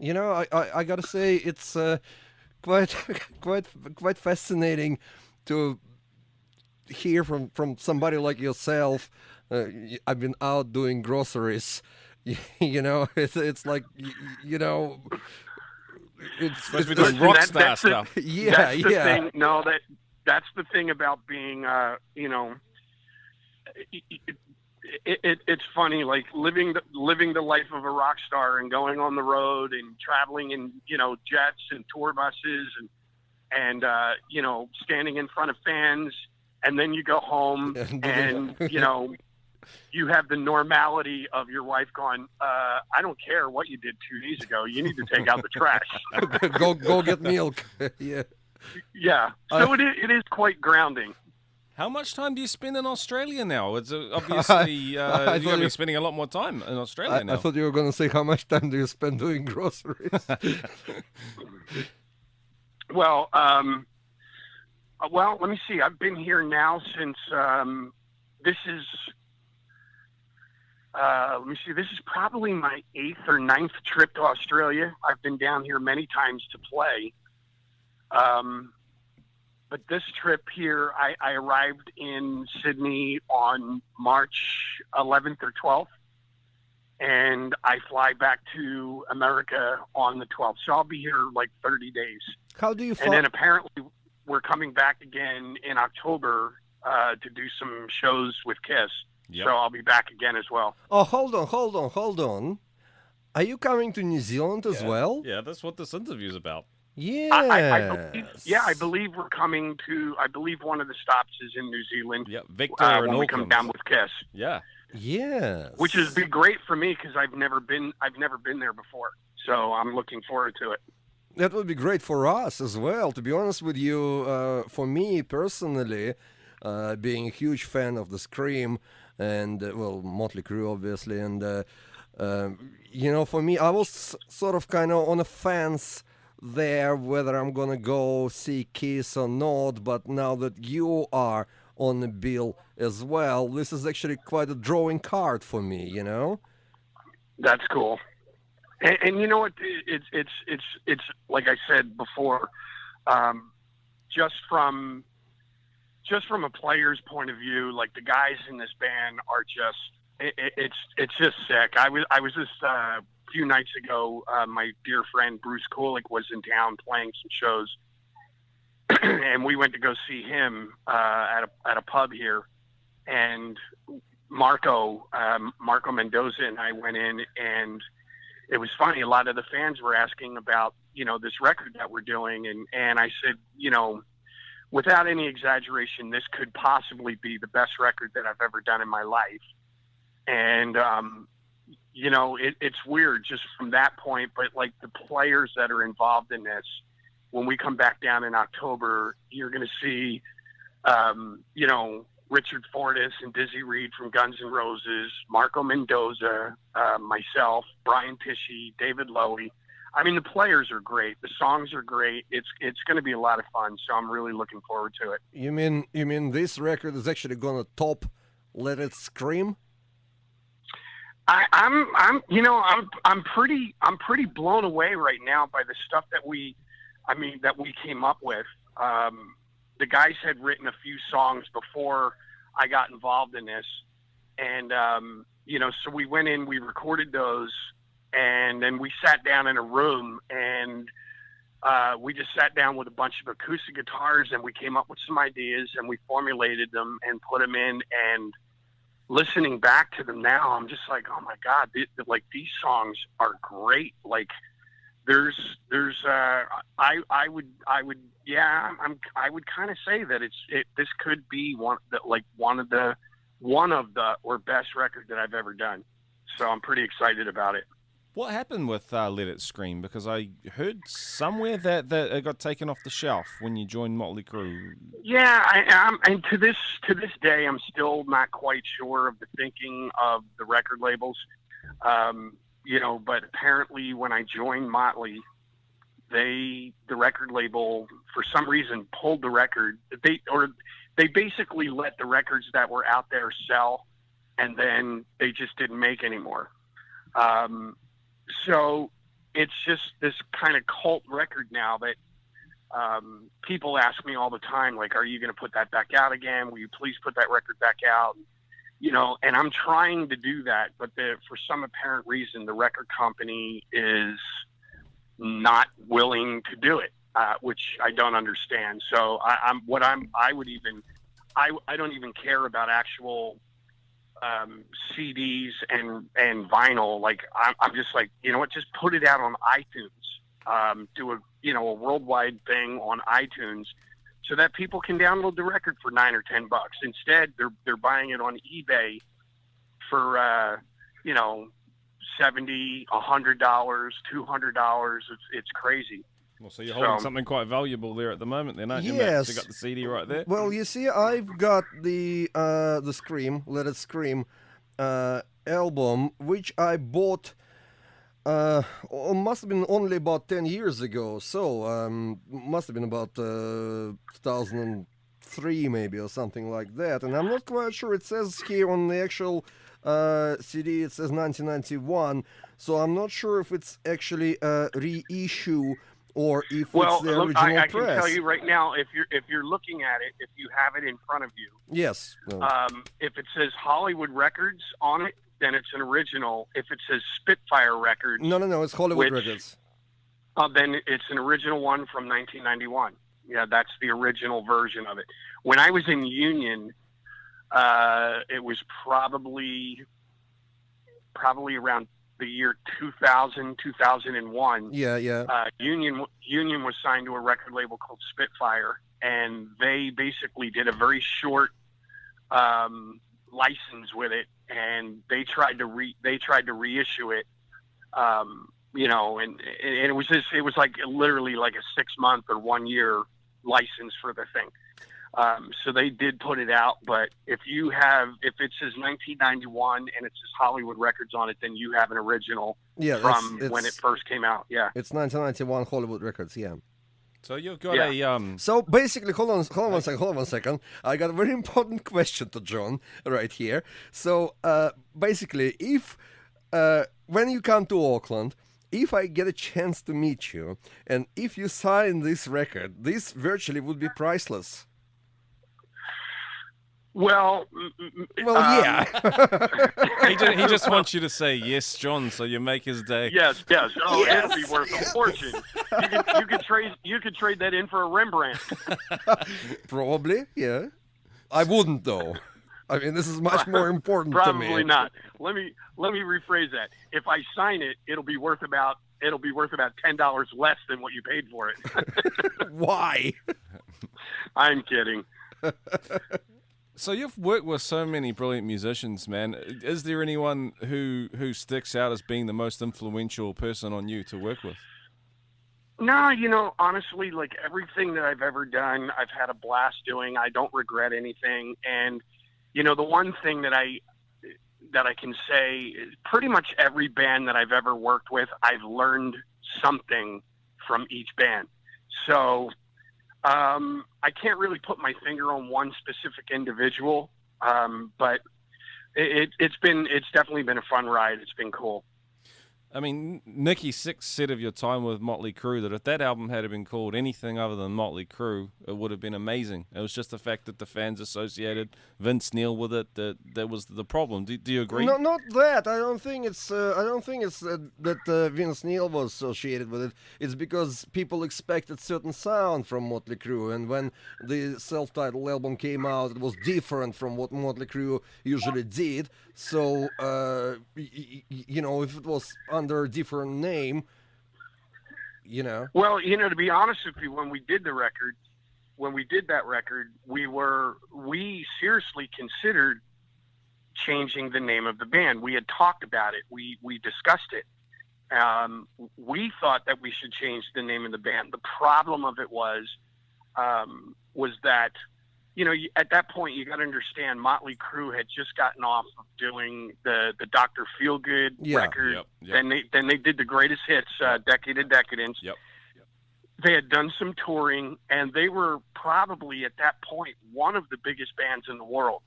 I gotta say it's quite quite fascinating to hear from somebody like yourself. I've been out doing groceries. It's like Must be it's doing Listen, rock that star that's the stuff. yeah, that's the yeah. thing. No, that's the thing about being, it's funny, like living the life of a rock star and going on the road and traveling in jets and tour buses and standing in front of fans, and then you go home And and you have the normality of your wife going, I don't care what you did 2 days ago. You need to take out the trash. go get milk. Yeah. Yeah. So it is quite grounding. How much time do you spend in Australia now? It's obviously you're thought going to you- be spending a lot more time in Australia now. I thought you were gonna say how much time do you spend doing groceries? Well, let me see. I've been here now since this is. Let me see. This is probably my 8th or 9th trip to Australia. I've been down here many times to play. But this trip here, I arrived in Sydney on March 11th or 12th, and I fly back to America on the 12th. So I'll be here like 30 days. How do you And find? then apparently we're coming back again in October to do some shows with Kiss. Yep. So I'll be back again as well. Oh, hold on. Are you coming to New Zealand as well? Yeah, that's what this interview's about. Yeah. I believe we're coming to. I believe one of the stops is in New Zealand. Yeah, Victor and when we come Auckland. down with Kiss, Yeah. Yes. which would be great for me because I've never been there before. So I'm looking forward to it. That would be great for us as well. To be honest with you, for me personally, being a huge fan of the Scream and Mötley Crüe obviously, and for me, I was sort of kind of on a fence there whether I'm gonna go see Kiss or not. But now that you are on the bill as well, this is actually quite a drawing card for me. That's cool. And you know what? It's like I said before. Just from a player's point of view, like the guys in this band are just it's just sick. I was just a few nights ago. My dear friend Bruce Kulick was in town playing some shows, and we went to go see him at a pub here. And Marco Mendoza and I went in, and it was funny. A lot of the fans were asking about this record that we're doing, and I said, without any exaggeration, this could possibly be the best record that I've ever done in my life. And, it's weird just from that point, but like the players that are involved in this, when we come back down in October, you're going to see, Richard Fortas and Dizzy Reed from Guns N' Roses, Marco Mendoza, myself, Brian Tishy, David Lowy. I mean, the players are great. The songs are great. It's going to be a lot of fun. So I'm really looking forward to it. You mean this record is actually gonna top Let It Scream? I'm pretty blown away right now by the stuff that we came up with. The guys had written a few songs before I got involved in this, and so we went in, we recorded those. And then we sat down in a room, and we just sat down with a bunch of acoustic guitars, and we came up with some ideas, and we formulated them and put them in. And listening back to them now, I'm just like, oh my God, these songs are great. Like I would kind of say that this could be one of the best record that I've ever done. So I'm pretty excited about it. What happened with Let It Scream? Because I heard somewhere that it got taken off the shelf when you joined Mötley Crüe. Yeah, I am, and to this day, I'm still not quite sure of the thinking of the record labels. But apparently, when I joined Mötley, the record label, for some reason, pulled the record. They basically let the records that were out there sell, and then they just didn't make any more. So it's just this kind of cult record now that people ask me all the time, like, are you going to put that back out again? Will you please put that record back out? You know, and I'm trying to do that, but for some apparent reason, the record company is not willing to do it, which I don't understand. So I don't even care about actual CDs and vinyl. Like, I'm just like, you know what, just put it out on iTunes, do a worldwide thing on iTunes so that people can download the record for $9 or $10. Instead, they're buying it on eBay for, $70, $100, $200. It's crazy. Well, so you're holding something quite valuable there at the moment, then, aren't you, Matt? Yes. You got the CD right there. Well, you see, I've got the Scream, Let It Scream album, which I bought. Must have been only about 10 years ago, so must have been about 2003 maybe or something like that, and I'm not quite sure. It says here on the actual CD, it says 1991, so I'm not sure if it's actually a reissue or if it's the original I press. can tell you right now, if you're looking at it, if you have it in front of you, yes, if it says Hollywood Records on it, then it's an original. If it says Spitfire Records... No, it's Hollywood Records. Then it's an original one from 1991. Yeah, that's the original version of it. When I was in Union, it was probably around the year 2000, 2001. Yeah. Union was signed to a record label called Spitfire, and they basically did a very short license with it, and they tried to reissue it, and it was like literally like a 6-month or 1 year license for the thing. So they did put it out, but if it says 1991 and it says Hollywood Records on it, then you have an original from when it first came out. Yeah, it's 1991 Hollywood Records. Yeah. So you've got a So basically, hold on one second. I got a very important question to John right here. So basically, if when you come to Auckland, if I get a chance to meet you, and if you sign this record, this virtually would be priceless. Well, yeah. he just wants you to say yes, John, so you make his day. Yes. Oh, yes. It'll be worth a fortune. You could trade that in for a Rembrandt. Probably, yeah. I wouldn't though. I mean, this is much more important to me. Probably not. Let me rephrase that. If I sign it, it'll be worth about $10 less than what you paid for it. Why? I'm kidding. So you've worked with so many brilliant musicians, man. Is there anyone who sticks out as being the most influential person on you to work with? No, honestly, like everything that I've ever done, I've had a blast doing. I don't regret anything. And, the one thing that I can say is pretty much every band that I've ever worked with, I've learned something from each band. So I can't really put my finger on one specific individual, but it's definitely been a fun ride. It's been cool. I mean, Nicky Sixx said of your time with Mötley Crüe that if that album had been called anything other than Mötley Crüe, it would have been amazing. It was just the fact that the fans associated Vince Neil with it that was the problem. Do you agree? No, not that. I don't think it's that Vince Neil was associated with it. It's because people expected certain sound from Mötley Crüe, and when the self-titled album came out, it was different from what Mötley Crüe usually did. So, if it was under a different name, Well, to be honest with you, when we did that record, we seriously considered changing the name of the band. We had talked about it. We discussed it. We thought that we should change the name of the band. The problem of it was that, at that point, you got to understand, Mötley Crüe had just gotten off of doing the Dr. Feelgood record. Yep. Then they did the greatest hits, Decade of Decadence. Yep. They had done some touring, and they were probably at that point one of the biggest bands in the world.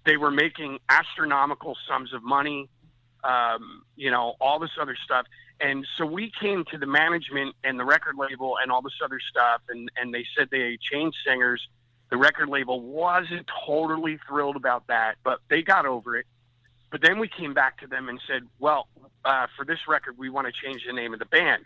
They were making astronomical sums of money. all this other stuff. And so we came to the management and the record label and all this other stuff, and they said they changed singers. The record label wasn't totally thrilled about that, but they got over it. But then we came back to them and said, well, for this record, we want to change the name of the band.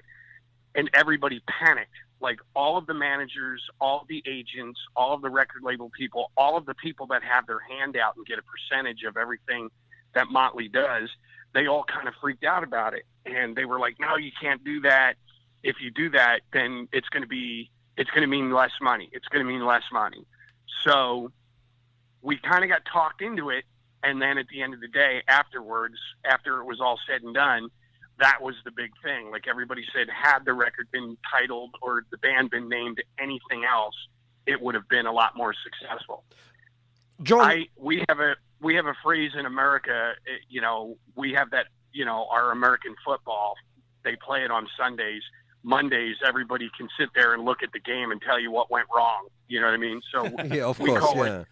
And everybody panicked. Like all of the managers, all of the agents, all of the record label people, all of the people that have their hand out and get a percentage of everything that Mötley does, they all kind of freaked out about it. And they were like, no, you can't do that. If you do that, then it's going to mean less money. It's going to mean less money. So we kind of got talked into it. And then at the end of the day, afterwards, after it was all said and done, that was the big thing. Like everybody said, had the record been titled or the band been named anything else, it would have been a lot more successful. John, we have a phrase in America. We have that. Our American football. They play it on Sundays. Mondays, everybody can sit there and look at the game and tell you what went wrong. You know what I mean? So yeah, of course, yeah.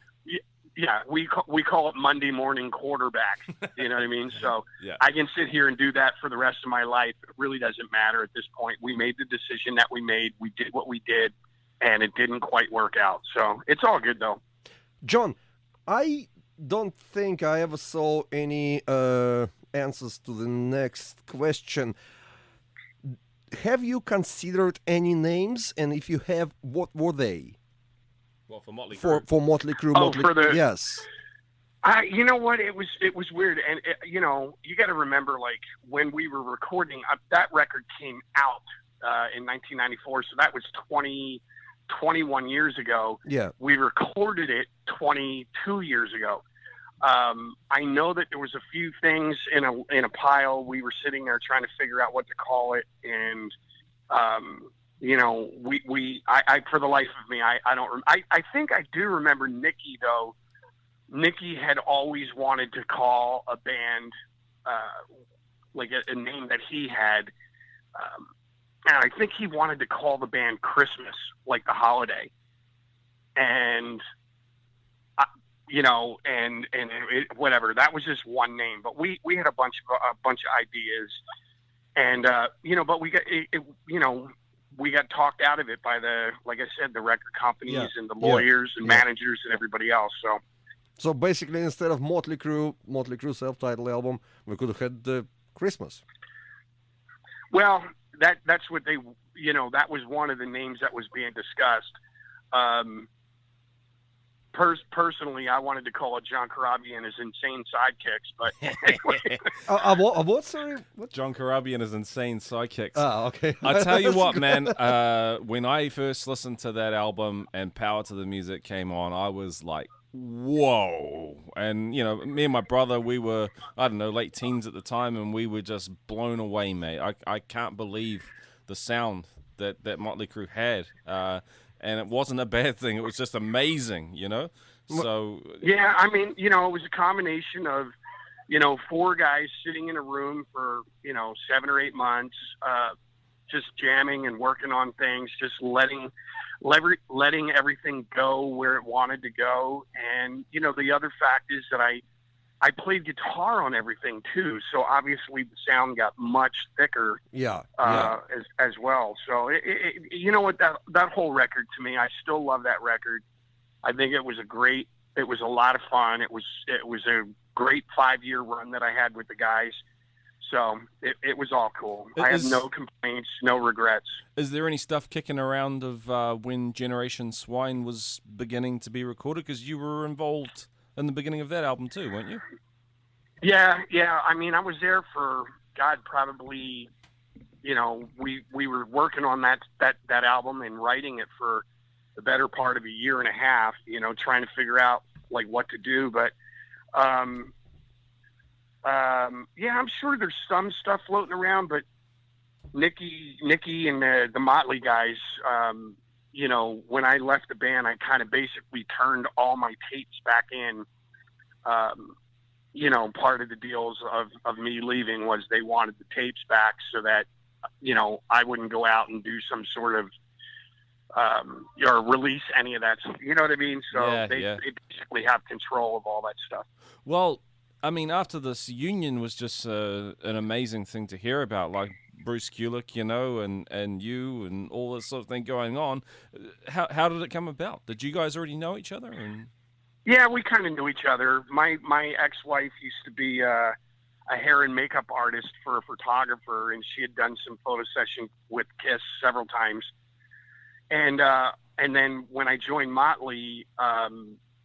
Yeah, we call it Monday morning quarterback. You know what I mean? So yeah. I can sit here and do that for the rest of my life. It really doesn't matter at this point. We made the decision that we made. We did what we did, and it didn't quite work out. So it's all good, though. John, I don't think I ever saw any answers to the next question. Have you considered any names? And if you have, what were they? Well, for Mötley Crüe. For Mötley Crüe. Yes. You know what? It was weird, and you got to remember, like when we were recording, that record came out in 1994, so that was 21 years ago. Yeah. We recorded it 22 years ago. I know that there was a few things in a pile. We were sitting there trying to figure out what to call it, and I for the life of me, I don't. I think I do remember Nikki though. Nikki had always wanted to call a band like a name that he had, and I think he wanted to call the band Christmas, like the holiday, and. Whatever. That was just one name, but we had a bunch of ideas, and but we got talked out of it by like I said, the record companies and the lawyers and managers and everybody else. So basically, instead of Mötley Crüe self-titled album, we could have had Christmas. Well, that's what they, that was one of the names that was being discussed. Personally, I wanted to call it John Corabi and his insane sidekicks, but anyway. What? Sorry, what? John Corabi and his insane sidekicks. Oh, okay. I tell you what, man. When I first listened to that album and Power to the Music came on, I was like, whoa. And me and my brother, we were, I don't know, late teens at the time, and we were just blown away, mate. I can't believe the sound that Mötley Crüe had. And it wasn't a bad thing. It was just amazing, So yeah, I mean, it was a combination of, 4 guys sitting in a room for 7 or 8 months, just jamming and working on things, just letting everything go where it wanted to go. And the other fact is that I played guitar on everything too, so obviously the sound got much thicker. As well. So that whole record to me, I still love that record. I think it was a lot of fun. It was a great 5-year run that I had with the guys. So it was all cool. I have no complaints, no regrets. Is there any stuff kicking around of when Generation Swine was beginning to be recorded? Because you were involved in the beginning of that album too, weren't you? Yeah. I mean, I was there for probably, we were working on that album and writing it for the better part of a year and a half, trying to figure out like what to do. But I'm sure there's some stuff floating around. But Nikki and the Mötley guys, when I left the band, I kind of basically turned all my tapes back in. Part of the deals of me leaving was they wanted the tapes back so that, I wouldn't go out and do some sort of, or release any of that. You know what I mean? So they basically have control of all that stuff. Well, I mean, after this union was just an amazing thing to hear about, like Bruce Kulick, you know, and you and all this sort of thing going on. How did it come about? Did you guys already know each other? And Yeah, we kind of knew each other. My ex-wife used to be a hair and makeup artist for a photographer, and she had done some photo sessions with Kiss several times. And then when I joined Mötley,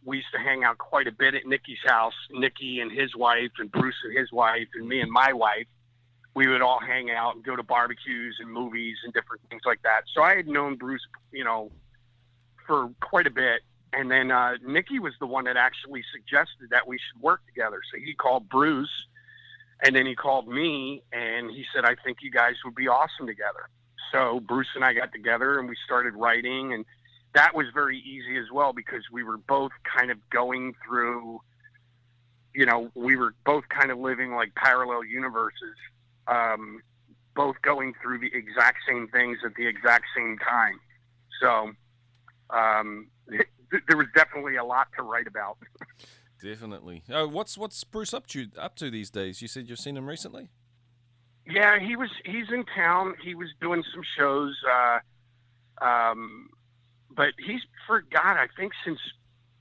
we used to hang out quite a bit at Nicky's house. Nicky and his wife, and Bruce and his wife, and me and my wife. We would all hang out and go to barbecues and movies and different things like that. So I had known Bruce, you know, for quite a bit. And then Nicky was the one that actually suggested that we should work together. So he called Bruce, and then he called me, and he said, I think you guys would be awesome together. So Bruce and I got together, and we started writing, and that was very easy as well because we were both kind of going through, you know, we were both kind of living like parallel universes, both going through the exact same things at the exact same time. So there was definitely a lot to write about. definitely. What's Bruce up to these days? You said you've seen him recently? Yeah, he's in town. He was doing some shows, but he's I think since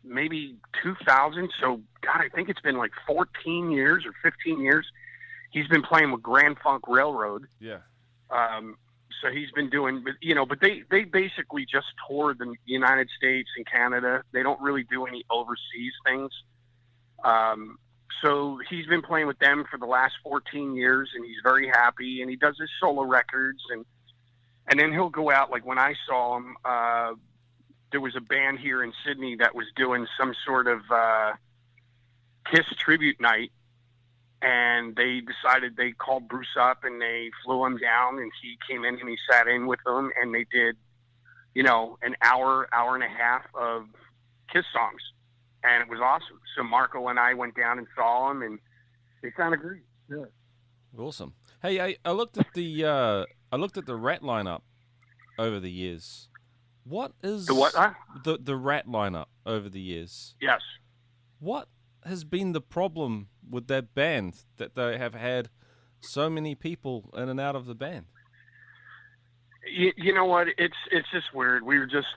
maybe 2000. So God, I think it's been like 14 years or 15 years. He's been playing with Grand Funk Railroad. Yeah. So he's been doing, you know, but they basically just tour the United States and Canada. They don't really do any overseas things. So he's been playing with them for the last 14 years, and he's very happy. And he does his solo records, and then he'll go out. Like when I saw him, there was a band here in Sydney that was doing some sort of Kiss tribute night. And they decided, they called Bruce up and they flew him down, and he came in and he sat in with them, and they did, you know, an hour and a half of Kiss songs, and it was awesome. So Marco and I went down and saw him, and they sounded great. Yeah. Awesome. Hey, I looked at the Ratt lineup over the years. What is the what? The Ratt lineup over the years? Yes. What has been the problem with that band that they have had so many people in and out of the band? You know what? It's just weird. We were just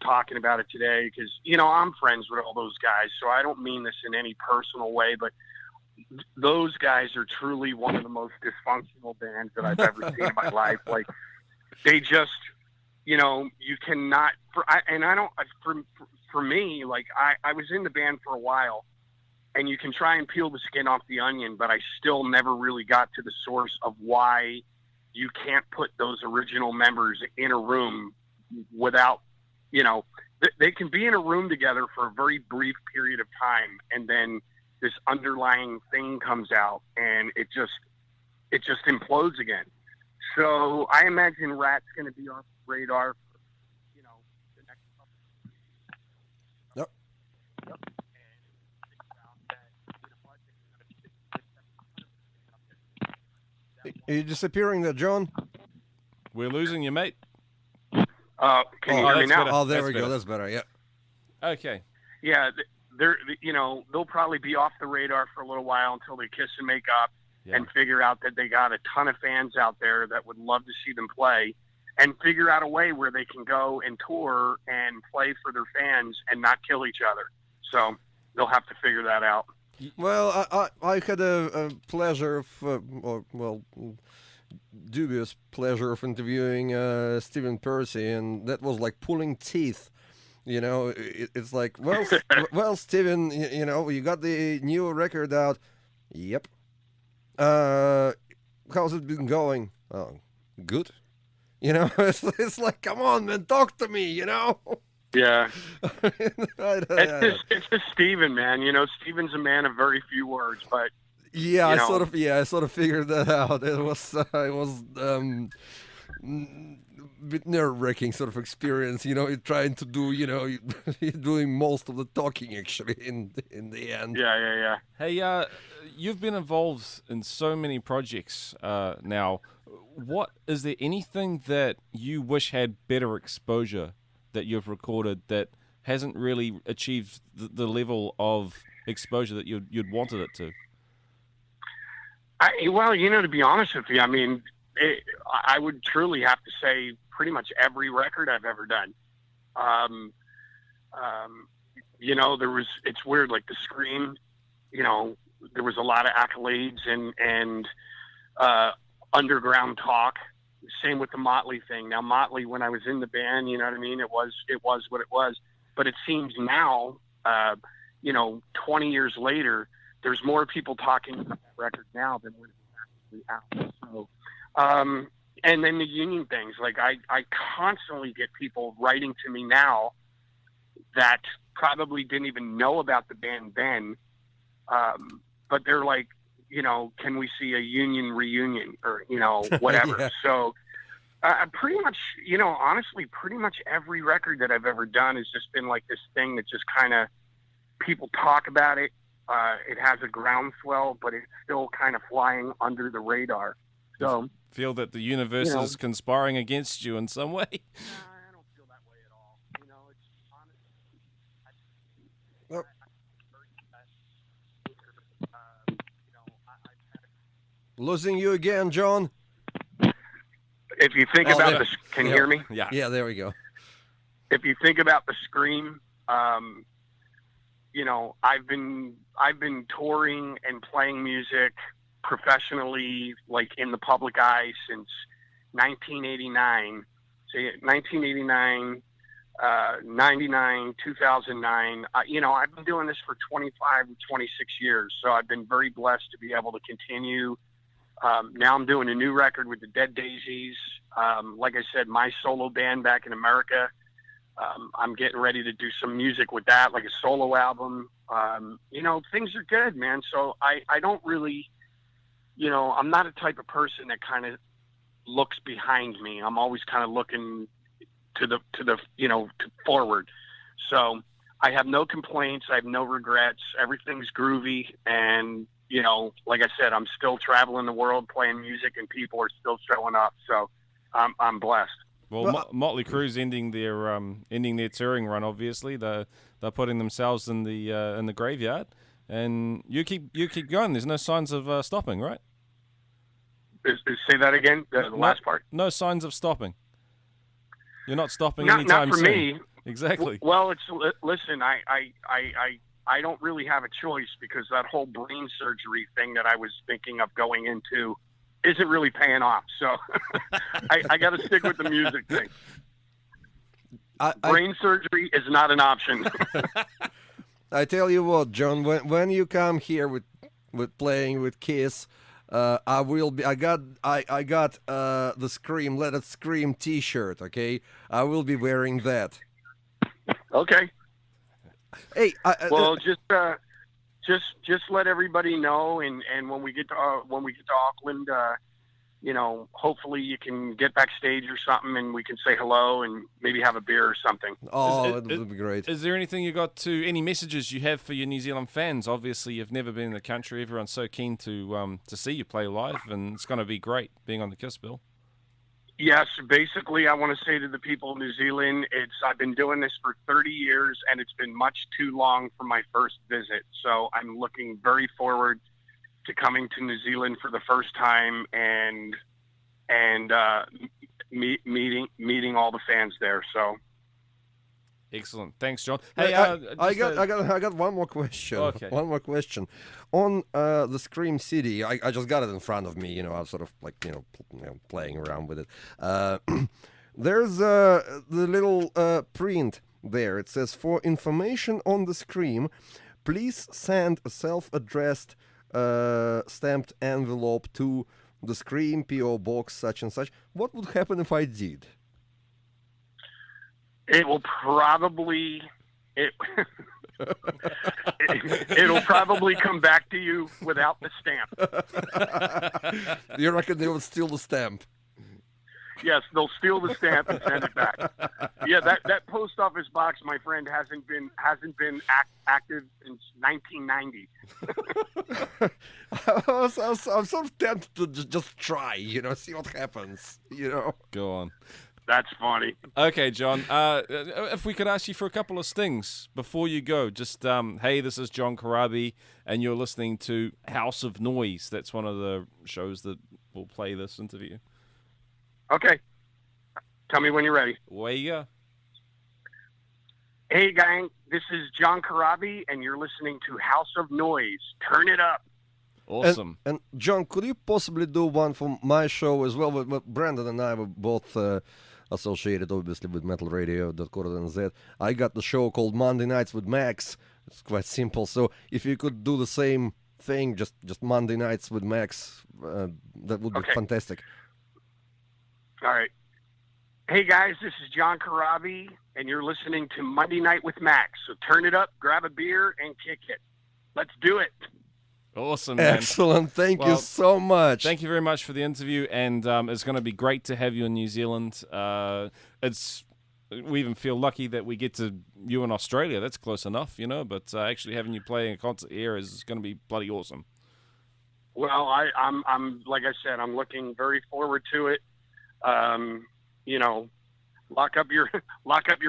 talking about it today because, you know, I'm friends with all those guys, so I don't mean this in any personal way, but those guys are truly one of the most dysfunctional bands that I've ever seen in my life. Like, they just, you know, you cannot. For me, like I was in the band for a while. And you can try and peel the skin off the onion, but I still never really got to the source of why you can't put those original members in a room without, you know, they can be in a room together for a very brief period of time, and then this underlying thing comes out, and it just implodes again. So I imagine Ratt's going to be off the radar for, you know, the next couple of years. Yep. Are you disappearing there, John? We're losing you, mate. Can you hear me now? better. Oh, there That's we go. better. That's better. Yeah. Okay. Yeah, they're, you know, they'll probably be off the radar for a little while until they kiss and make up and figure out that they got a ton of fans out there that would love to see them play, and figure out a way where they can go and tour and play for their fans and not kill each other. So they'll have to figure that out. Well, I had a pleasure of, dubious pleasure of interviewing Stephen Percy, and that was like pulling teeth. You know, it's like, well, Stephen, you know, you got the new record out. Yep. How's it been going? Oh, good. You know, it's like, come on, man, talk to me, you know? Yeah. It's just Steven, man. You know, Steven's a man of very few words, but yeah, I sort of figured that out. It was a bit nerve-wracking sort of experience, you know, you're trying to do, you know, you're doing most of the talking actually in the end. Yeah. Hey, you've been involved in so many projects now. Is there anything that you wish had better exposure that you've recorded that hasn't really achieved the level of exposure that you'd wanted it to? Well, to be honest with you, I mean, I would truly have to say pretty much every record I've ever done. It's weird, like the Scream, there was a lot of accolades and underground talk. Same with the Mötley thing. Now, Mötley, when I was in the band, you know what I mean? It was what it was. But it seems now, 20 years later, there's more people talking about that record now than when it was actually out. So, and then the union things, like I constantly get people writing to me now that probably didn't even know about the band then, but they're like, can we see a union reunion or, whatever. Yeah. So pretty much, honestly, pretty much every record that I've ever done has just been like this thing that just kind of people talk about it. It has a groundswell, but it's still kind of flying under the radar. So Feel that the universe is conspiring against you in some way? I don't feel that way at all. It's honestly, Losing you again, John. if you think about this, can you hear me? Yeah. Yeah, there we go. If you think about the Scream, I've been touring and playing music professionally, like in the public eye, since 1989. So 1989, 99, 2009. I've been doing this for 25 or 26 years, so I've been very blessed to be able to continue. Now I'm doing a new record with the Daises. Like I said, my solo band back in America. I'm getting ready to do some music with that, like a solo album. Things are good, man. So I don't really, I'm not a type of person that kind of looks behind me. I'm always kind of looking to the forward. So I have no complaints. I have no regrets. Everything's groovy. And, like I said, I'm still traveling the world playing music and people are still showing up. So I'm blessed. Well, Mötley Crüe's ending their touring run. Obviously, they're putting themselves in the graveyard, and you keep going. There's no signs of stopping, right? Say that again. The last part. No signs of stopping. You're not stopping Not anytime for soon. me. Exactly. Well, listen. I don't really have a choice because that whole brain surgery thing that I was thinking of going into isn't really paying off. So I got to stick with the music thing. Brain surgery is not an option. I tell you what, John, when you come here with playing with Kiss, I will be. I got the Scream, Let It Scream T-shirt. Okay, I will be wearing that. Okay. Hey, just let everybody know, and when we get to Auckland, hopefully you can get backstage or something, and we can say hello and maybe have a beer or something. Oh, it would be great. Is there anything any messages you have for your New Zealand fans? Obviously, you've never been in the country. Everyone's so keen to see you play live, and it's going to be great being on the Kiss bill. Yes, basically, I want to say to the people of New Zealand, I've been doing this for 30 years, and it's been much too long for my first visit. So I'm looking very forward to coming to New Zealand for the first time and meeting all the fans there. So excellent, thanks, John. Hey, Hey, I got one more question. Okay. One more question. On the Scream CD, I just got it in front of me. I'm sort of like playing around with it. There's the little print there. It says, "For information on the Scream, please send a self-addressed stamped envelope to the Scream PO Box such and such." What would happen if I did? It will probably it'll probably come back to you without the stamp. You reckon they would steal the stamp? Yes, they'll steal the stamp and send it back. Yeah, that post office box, my friend, hasn't been active since 1990. I'm sort of tempted to just try, see what happens, Go on. That's funny. Okay, John. If we could ask you for a couple of stings before you go, just hey, this is John Corabi, and you're listening to House of Noizz. That's one of the shows that will play this interview. Okay. Tell me when you're ready. Away you go. Hey, gang. This is John Corabi, and you're listening to House of Noizz. Turn it up. Awesome. And John, could you possibly do one for my show as well? Brendon and I were both associated, obviously, with metalradio.co.nz. I got the show called Monday Nights with Max. It's quite simple. So if you could do the same thing, just Monday Nights with Max, that would be fantastic. All right. Hey, guys, this is John Corabi, and you're listening to Monday Night with Max. So turn it up, grab a beer, and kick it. Let's do it. Awesome, man. Excellent. Thank you so much. Thank you very much for the interview, and it's going to be great to have you in New Zealand. We even feel lucky that we get to you in Australia. That's close enough, but actually having you play a concert here is going to be bloody awesome. Well, I'm like I said, I'm looking very forward to it. Lock up your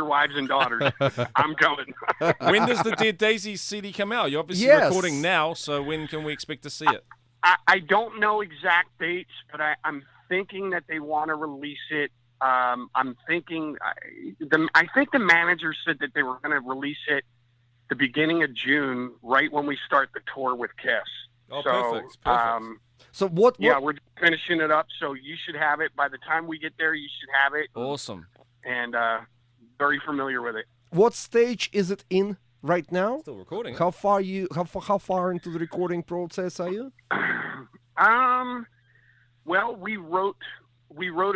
wives and daughters. I'm coming. When does the Dead Daisies CD come out? You're obviously recording now, so when can we expect to see it? I don't know exact dates, but I'm thinking that they want to release it. I think the manager said that they were going to release it the beginning of June, right when we start the tour with Kiss. Oh, so, perfect. So what? Yeah, we're finishing it up, so you should have it by the time we get there. You should have it. Awesome. And very familiar with it. What stage is it in right now? Still recording. How far into the recording process are you? Well, we wrote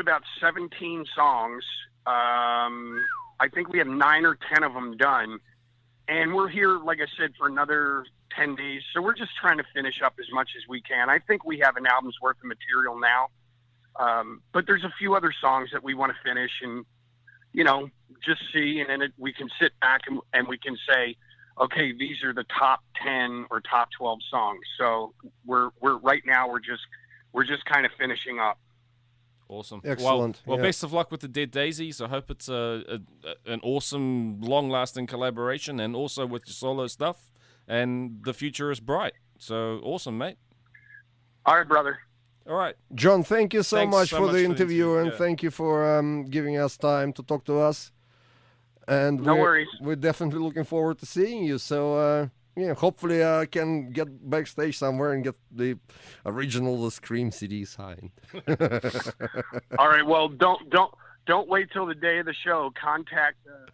about 17 songs. I think we have 9 or 10 of them done, and we're here, like I said, for another 10 days. So we're just trying to finish up as much as we can. I think we have an album's worth of material now, but there's a few other songs that we want to finish and just see, and then we can sit back and we can say, okay, these are the top 10 or top 12 songs. So we're right now we're just kind of finishing up. Awesome. Excellent. Well, best of luck with the Dead Daisies. I hope it's an awesome, long-lasting collaboration, and also with your solo stuff. And the future is bright. So awesome, mate. All right, brother. All right. John, thank you so much for the interview, and yeah. thank you for giving us time to talk to us. And no worries. We're definitely looking forward to seeing you. So, hopefully I can get backstage somewhere and get the original The Scream CD signed. All right. Well, don't wait till the day of the show. Contact the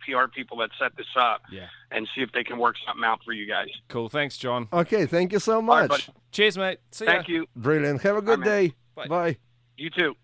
PR people that set this up, and see if they can work something out for you guys. Cool. Thanks, John. Okay, thank you so much. Right, cheers, mate. See ya. Thank you. Brilliant. Have a good day. Bye. Bye. You too.